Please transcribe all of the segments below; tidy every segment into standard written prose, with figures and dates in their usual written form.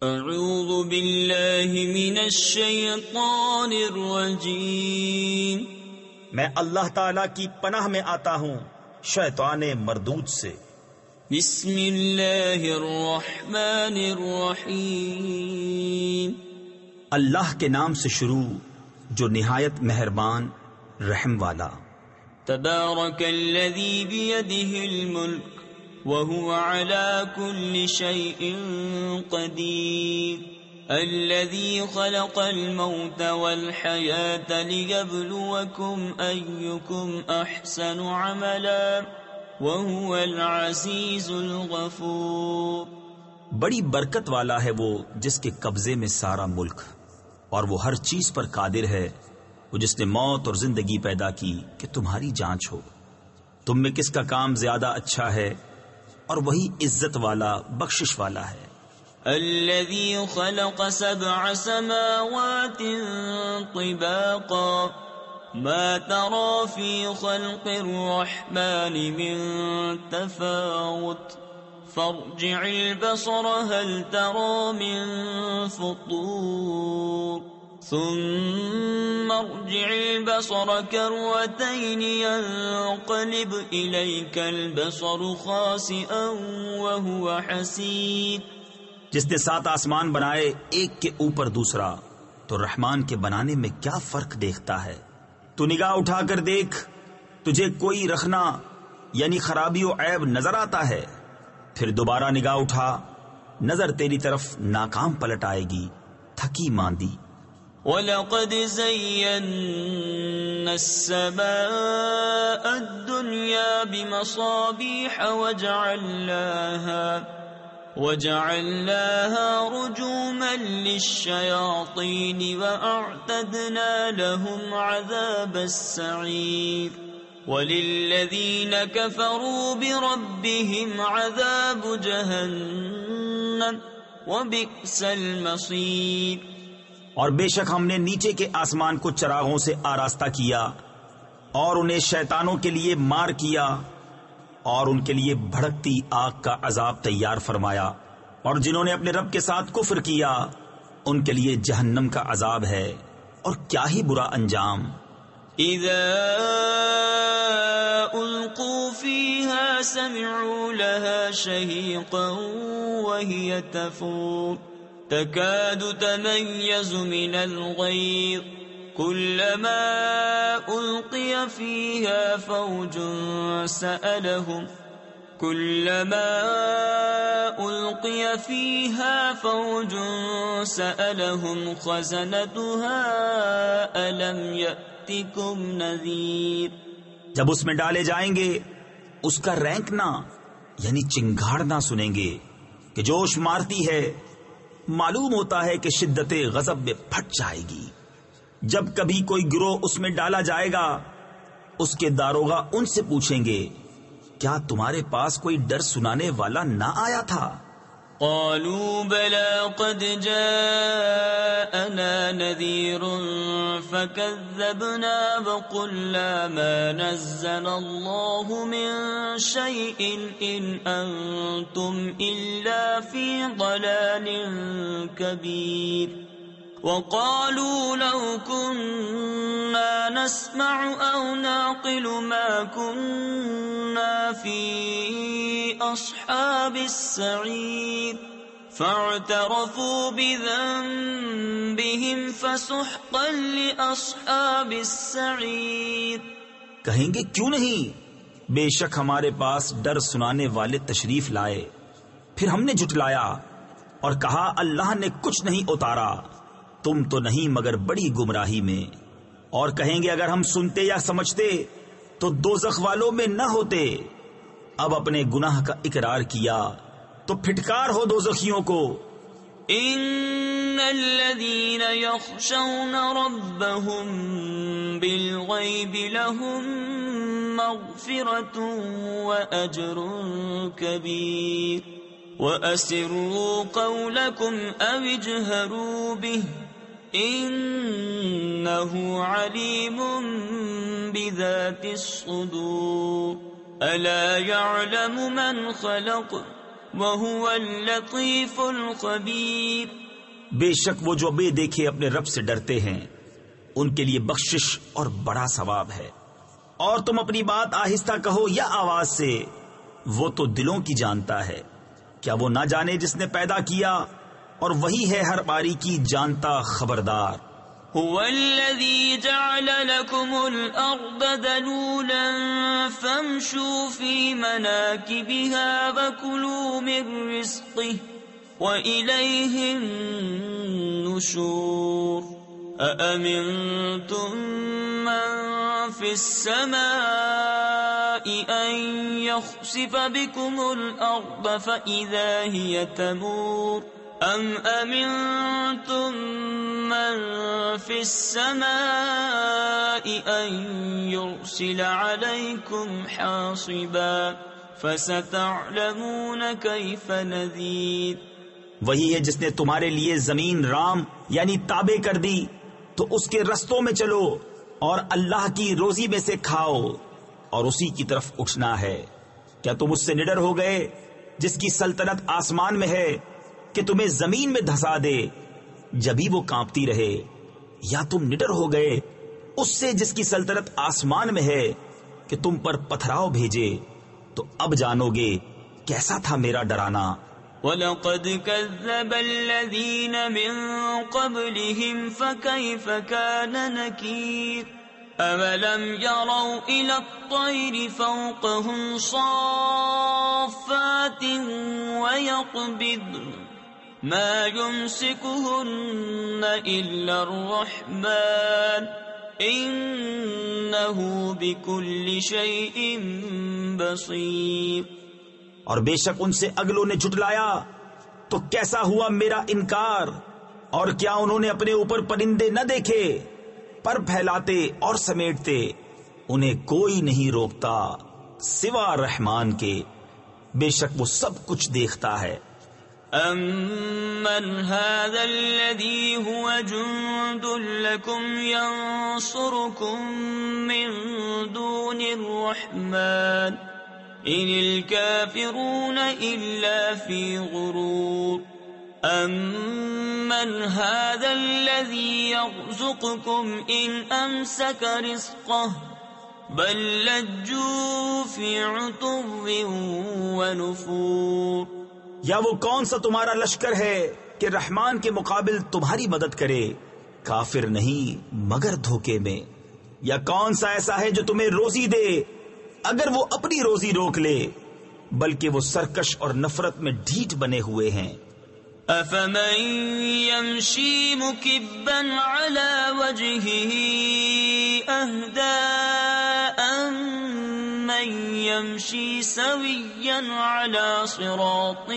اعوذ باللہ من الشیطان الرجیم، میں اللہ تعالی کی پناہ میں آتا ہوں شیطان مردود سے۔ بسم اللہ الرحمن الرحیم، اللہ کے نام سے شروع جو نہایت مہربان رحم والا۔ تبارک الذی بیدہ الملک وهو على كل شيء قدير الذي خلق الموت والحياة ليبلوكم أيكم أحسن عملا وهو العزيز الغفور۔ بڑی برکت والا ہے وہ جس کے قبضے میں سارا ملک، اور وہ ہر چیز پر قادر ہے، وہ جس نے موت اور زندگی پیدا کی کہ تمہاری جانچ ہو، تم میں کس کا کام زیادہ اچھا ہے، اور وہی عزت والا بخشش والا ہے۔ الذي خلق 7 سماوات طباقا ما ترى في خلق الرحمن من تفاوت فارجع البصر هل ترى من فطور ثم ارجع البصر كرتين ينقلب إليك البصر خاسئا وهو حسير۔ جس نے 7 آسمان بنائے ایک کے اوپر دوسرا، تو رحمان کے بنانے میں کیا فرق دیکھتا ہے؟ تو نگاہ اٹھا کر دیکھ، تجھے کوئی رخنا یعنی خرابی و عیب نظر آتا ہے؟ پھر دوبارہ نگاہ اٹھا، نظر تیری طرف ناکام پلٹ آئے گی، تھکی ماندی۔ وَلَقَدْ زَيَّنَّا السَّمَاءَ الدُّنْيَا بِمَصَابِيحَ وَجَعَلْنَاهَا رُجُومًا لِلشَّيَاطِينِ وَأَعْتَدْنَا لَهُمْ عَذَابَ السَّعِيرِ وَلِلَّذِينَ كَفَرُوا بِرَبِّهِمْ عَذَابُ جَهَنَّمَ وَبِئْسَ الْمَصِيرُ۔ اور بے شک ہم نے نیچے کے آسمان کو چراغوں سے آراستہ کیا، اور انہیں شیطانوں کے لیے مار کیا، اور ان کے لیے بھڑکتی آگ کا عذاب تیار فرمایا، اور جنہوں نے اپنے رب کے ساتھ کفر کیا ان کے لیے جہنم کا عذاب ہے، اور کیا ہی برا انجام۔ اذا القوا فيها سمعوا لها شهيقا وهي تفور تكاد تميز من الغيظ كلما ألقي فيها فوج سألهم خزنتها ألم يأتكم نذير۔ جب اس میں ڈالے جائیں گے اس کا رینکنا یعنی چنگھاڑنا سنیں گے کہ جوش مارتی ہے، معلوم ہوتا ہے کہ شدت غضب میں پھٹ جائے گی۔ جب کبھی کوئی گروہ اس میں ڈالا جائے گا، اس کے داروغہ ان سے پوچھیں گے کیا تمہارے پاس کوئی ڈر سنانے والا نہ آیا تھا؟ قالوا بلى قد جاءنا نذير فكذبنا وقلنا ما نزل الله من شيء إن أنتم إلا في ضلال كبير وقالوا لو كنا نسمع أو نعقل ما كنا في أصحاب السعير فاعترفوا بذنبهم فسحقا لأصحاب السعير۔ کہیں گے کیوں نہیں، بے شک ہمارے پاس ڈر سنانے والے تشریف لائے، پھر ہم نے جھٹلایا اور کہا اللہ نے کچھ نہیں اتارا، تم تو نہیں مگر بڑی گمراہی میں۔ اور کہیں گے اگر ہم سنتے یا سمجھتے تو دوزخ والوں میں نہ ہوتے۔ اب اپنے گناہ کا اقرار کیا تو پھٹکار ہو دوزخیوں کو۔ ان الذين يخشون ربهم بالغيب لهم مغفرة واجر كبير واسروا قولكم او اجهروا به انه علیم بذات الصدور الا يعلم من خلق وهو اللطيف الخبير. بے شک وہ جو بے دیکھے اپنے رب سے ڈرتے ہیں ان کے لیے بخشش اور بڑا ثواب ہے. اور تم اپنی بات آہستہ کہو یا آواز سے، وہ تو دلوں کی جانتا ہے. کیا وہ نہ جانے جس نے پیدا کیا، اور وہی ہے ہر باری کی جانتا خبردار. هو الذي جعل لكم الأرض ذلولا فامشوا في مناكبها وكلوا من رزقه وإليه النشور. أأمنتم من في السماء أن يخسف بكم الأرض فإذا هي تمور أم أمنتم من في السماء أن يرسل عليكم حاصبا فستعلمون كيف نذير. وہی ہے جس نے تمہارے لیے زمین رام یعنی تابع کر دی، تو اس کے رستوں میں چلو اور اللہ کی روزی میں سے کھاؤ اور اسی کی طرف اٹھنا ہے. کیا تم اس سے نڈر ہو گئے جس کی سلطنت آسمان میں ہے کہ تمہیں زمین میں دھسا دے جبھی وہ کانپتی رہے، یا تم نڈر ہو گئے اس سے جس کی سلطنت آسمان میں ہے کہ تم پر پتھراؤ بھیجے؟ تو اب جانو گے کیسا تھا میرا ڈرانا. وَلَقَدْ كَذَّبَ الَّذِينَ مِن قَبْلِهِمْ فَكَيْفَ كَانَ نَكِيرِ. أَوَلَمْ يَرَوْا إِلَى الطَّيْرِ فَوْقَهُمْ صَافَّاتٍ وَيَقْبِضْنَ مَا يُمْسِكُهُنَّ إِلَّا الرَّحْمَنُ إِنَّهُ بِكُلِّ شَيْءٍ بَصِيرٌ. اور بے شک ان سے اگلوں نے جھٹلایا تو کیسا ہوا میرا انکار. اور کیا انہوں نے اپنے اوپر پرندے نہ دیکھے، پر پھیلاتے اور سمیٹتے، انہیں کوئی نہیں روکتا سوا رحمان کے، بے شک وہ سب کچھ دیکھتا ہے. أَمَّنْ هَذَا الَّذِي هُوَ جُنْدٌ لَكُمْ يَنْصُرُكُمْ مِنْ دُونِ الرَّحْمَنِ إِنِ الْكَافِرُونَ إِلَّا فِي غُرُورٍ. أَمَّنْ هَذَا الَّذِي يَرْزُقُكُمْ إِنْ أَمْسَكَ رِزْقَهُ بَلْ لَجُّوا فِي عُتُوٍّ وَنُفُورٍ. یا وہ کون سا تمہارا لشکر ہے کہ رحمان کے مقابل تمہاری مدد کرے؟ کافر نہیں مگر دھوکے میں. یا کون سا ایسا ہے جو تمہیں روزی دے اگر وہ اپنی روزی روک لے، بلکہ وہ سرکش اور نفرت میں ڈھیٹ بنے ہوئے ہیں. أَفَمَن يَمْشِي مُكِبًّا عَلَى وَجْهِهِ أَهْدَىٰ أَمَّن يَمْشِي سَوِيًّا عَلَى صِرَاطٍ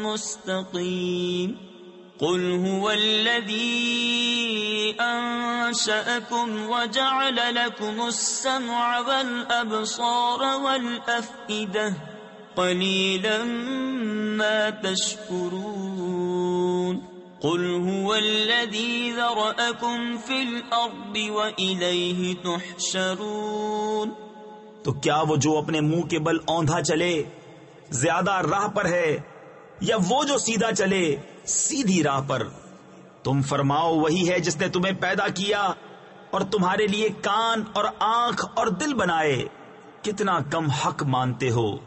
مُّسْتَقِيمٍ. قُلْ هُوَ الَّذِي أَنشَأَكُمْ وَجَعَلَ لَكُمُ السَّمْعَ وَالْأَبْصَارَ وَالْأَفْئِدَةَ قَلِيلًا مَا تَشْكُرُونَ. قُلْ هُوَ الَّذِي ذَرَأَكُمْ فِي الْأَرْضِ وَإِلَيْهِ تُحْشَرُونَ. تو کیا وہ جو اپنے منہ کے بل اوندھا چلے زیادہ راہ پر ہے، یا وہ جو سیدھا چلے سیدھی راہ پر؟ تم فرماؤ وہی ہے جس نے تمہیں پیدا کیا اور تمہارے لیے کان اور آنکھ اور دل بنائے، کتنا کم حق مانتے ہو.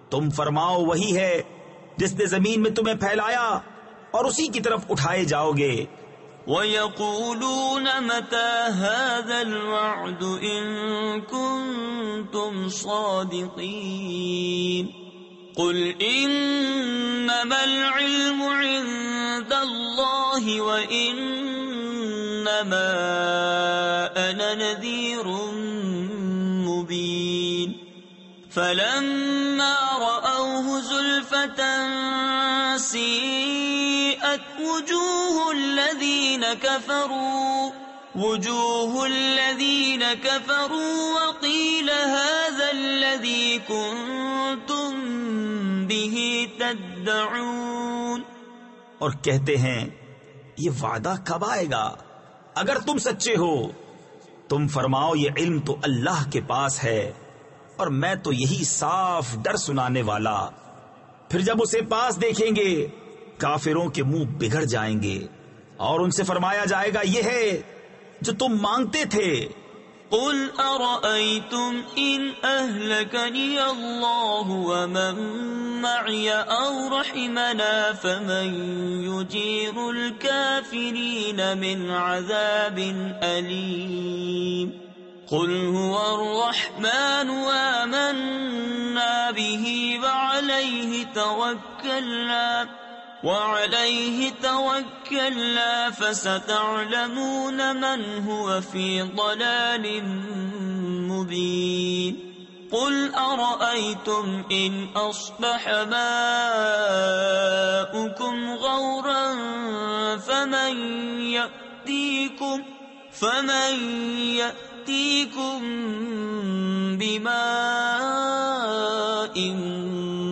تم فرماؤ وہی ہے جس نے زمین میں تمہیں پھیلایا اور اسی کی طرف اٹھائے جاؤ گے. وَيَقُولُونَ مَتَى هَذَا الْوَعْدُ إِن كُنتُمْ صَادِقِينَ. قُلْ إِنَّمَا الْعِلْمُ عِندَ اللَّهِ وَإِنَّمَا أَنَا نَذِيرٌ مُبِينٌ. فَلَمَّا رَأَوْهُ زُلْفَةً سِيئَتْ وُجُوهُ الَّذِينَ كَفَرُوا وَقِيلَ هَذَا الَّذِي كُنتُم بِهِ تَدَّعُونَ. اور کہتے ہیں یہ وعدہ کب آئے گا اگر تم سچے ہو؟ تم فرماؤ یہ علم تو اللہ کے پاس ہے، اور میں تو یہی صاف ڈر سنانے والا پھر جب اسے پاس دیکھیں گے کافروں کے منہ بگڑ جائیں گے اور ان سے فرمایا جائے گا یہ ہے جو تم مانگتے تھے. قل أرأيتم إن أهلكني الله ومن معي أو رحمنا فمن يجير الكافرين من عذاب أليم. قل هو الرحمن آمنا به وعليه توكلنا فستعلمون من هو في ضلال مبين. قل أرأيتم إن أصبح ماؤكم غورا فمن يأتيكم بماء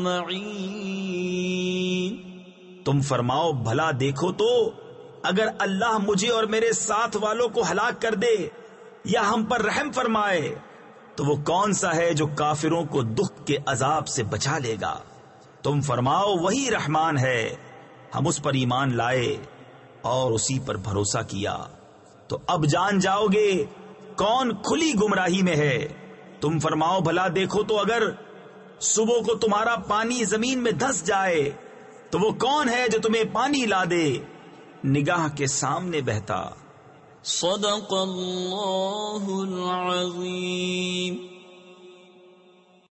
معين. تم فرماؤ بھلا دیکھو تو اگر اللہ مجھے اور میرے ساتھ والوں کو ہلاک کر دے یا ہم پر رحم فرمائے تو وہ کون سا ہے جو کافروں کو دکھ کے عذاب سے بچا لے گا؟ تم فرماؤ وہی رحمان ہے، ہم اس پر ایمان لائے اور اسی پر بھروسہ کیا. تو اب جان جاؤ گے کون کھلی گمراہی میں ہے. تم فرماؤ بھلا دیکھو تو اگر صبح کو تمہارا پانی زمین میں دھس جائے تو وہ کون ہے جو تمہیں پانی لا دے نگاہ کے سامنے بہتا. صدق اللہ العظیم.